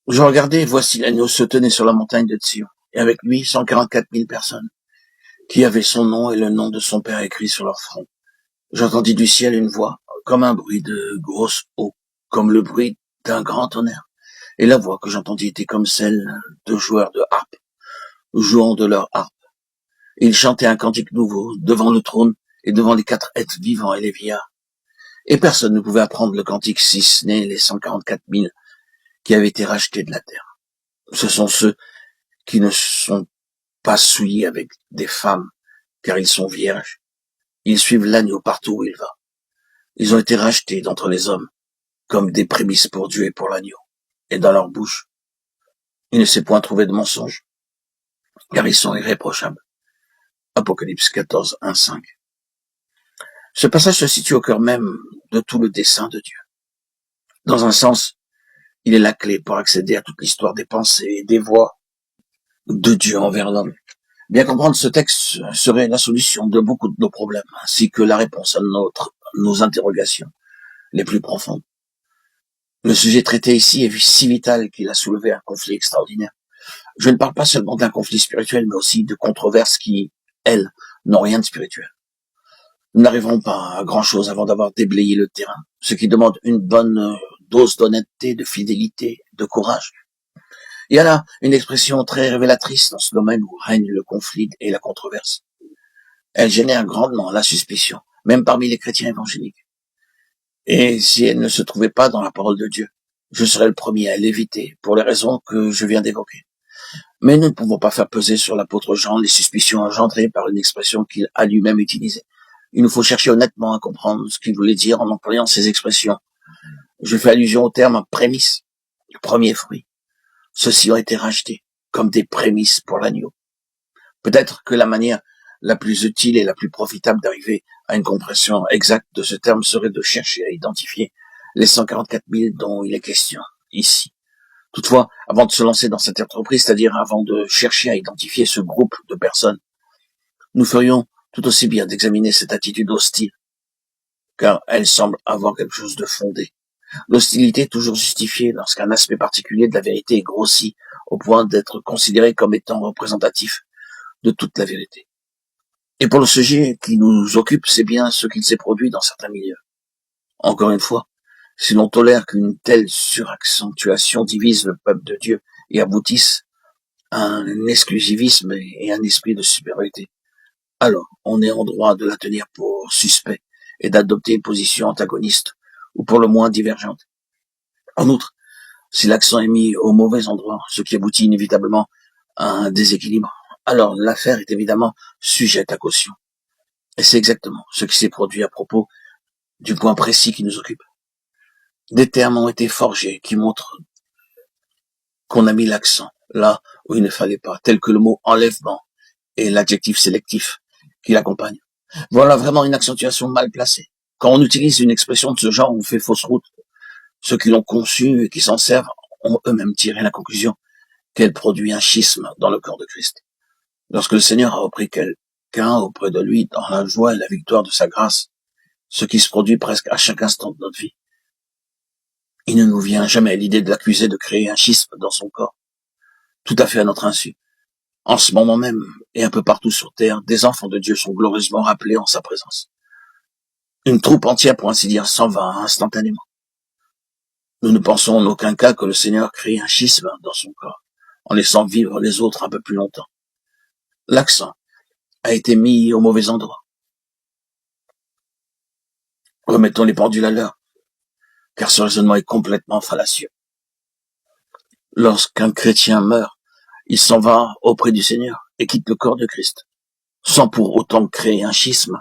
Je regardais, voici l'agneau se tenait sur la montagne de Sion, et avec lui 144 000 personnes, qui avaient son nom et le nom de son père écrit sur leur front. J'entendis du ciel une voix, comme un bruit de grosse eau, comme le bruit d'un grand tonnerre. Et la voix que j'entendis était comme celle de joueurs de harpe, jouant de leur harpe. Ils chantaient un cantique nouveau devant le trône et devant les 4 êtres vivants et les vieillards. Et personne ne pouvait apprendre le cantique si ce n'est les 144 000 qui avaient été rachetés de la terre. Ce sont ceux qui ne sont pas souillés avec des femmes, car ils sont vierges. Ils suivent l'agneau partout où il va. Ils ont été rachetés d'entre les hommes, comme des prémices pour Dieu et pour l'agneau. Et dans leur bouche, il ne s'est point trouvé de mensonge, car ils sont irréprochables. Apocalypse 14, 1, 5. Ce passage se situe au cœur même de tout le dessein de Dieu. Dans un sens, il est la clé pour accéder à toute l'histoire des pensées et des voies de Dieu envers l'homme. Bien comprendre ce texte serait la solution de beaucoup de nos problèmes, ainsi que la réponse à nos interrogations les plus profondes. Le sujet traité ici est si vital qu'il a soulevé un conflit extraordinaire. Je ne parle pas seulement d'un conflit spirituel, mais aussi de controverses qui, elles, n'ont rien de spirituel. Nous n'arriverons pas à grand-chose avant d'avoir déblayé le terrain, ce qui demande une bonne dose d'honnêteté, de fidélité, de courage. Il y a là une expression très révélatrice dans ce domaine où règne le conflit et la controverse. Elle génère grandement la suspicion, même parmi les chrétiens évangéliques. Et si elle ne se trouvait pas dans la parole de Dieu, je serais le premier à l'éviter pour les raisons que je viens d'évoquer. Mais nous ne pouvons pas faire peser sur l'apôtre Jean les suspicions engendrées par une expression qu'il a lui-même utilisée. Il nous faut chercher honnêtement à comprendre ce qu'il voulait dire en employant ces expressions. Je fais allusion au terme prémisse, le premier fruit. Ceux-ci ont été rachetés comme des prémices pour l'agneau. Peut-être que la manière la plus utile et la plus profitable d'arriver à une compréhension exacte de ce terme serait de chercher à identifier les 144 000 dont il est question ici. Toutefois, avant de se lancer dans cette entreprise, c'est-à-dire avant de chercher à identifier ce groupe de personnes, nous ferions tout aussi bien d'examiner cette attitude hostile, car elle semble avoir quelque chose de fondé. L'hostilité est toujours justifiée lorsqu'un aspect particulier de la vérité est grossi au point d'être considéré comme étant représentatif de toute la vérité. Et pour le sujet qui nous occupe, c'est bien ce qu'il s'est produit dans certains milieux. Encore une fois, si l'on tolère qu'une telle suraccentuation divise le peuple de Dieu et aboutisse à un exclusivisme et un esprit de supériorité, alors on est en droit de la tenir pour suspect et d'adopter une position antagoniste ou pour le moins divergente. En outre, si l'accent est mis au mauvais endroit, ce qui aboutit inévitablement à un déséquilibre, alors l'affaire est évidemment sujette à caution. Et c'est exactement ce qui s'est produit à propos du point précis qui nous occupe. Des termes ont été forgés qui montrent qu'on a mis l'accent là où il ne fallait pas, tels que le mot enlèvement et l'adjectif sélectif qui l'accompagne. Voilà vraiment une accentuation mal placée. Quand on utilise une expression de ce genre, on fait fausse route. Ceux qui l'ont conçue et qui s'en servent ont eux-mêmes tiré la conclusion qu'elle produit un schisme dans le corps de Christ. Lorsque le Seigneur a repris quelqu'un auprès de lui dans la joie et la victoire de sa grâce, ce qui se produit presque à chaque instant de notre vie, il ne nous vient jamais à l'idée de l'accuser de créer un schisme dans son corps, tout à fait à notre insu. En ce moment même, et un peu partout sur terre, des enfants de Dieu sont glorieusement rappelés en sa présence. Une troupe entière, pour ainsi dire, s'en va instantanément. Nous ne pensons en aucun cas que le Seigneur crée un schisme dans son corps, en laissant vivre les autres un peu plus longtemps. L'accent a été mis au mauvais endroit. Remettons les pendules à l'heure, car ce raisonnement est complètement fallacieux. Lorsqu'un chrétien meurt, il s'en va auprès du Seigneur et quitte le corps de Christ, sans pour autant créer un schisme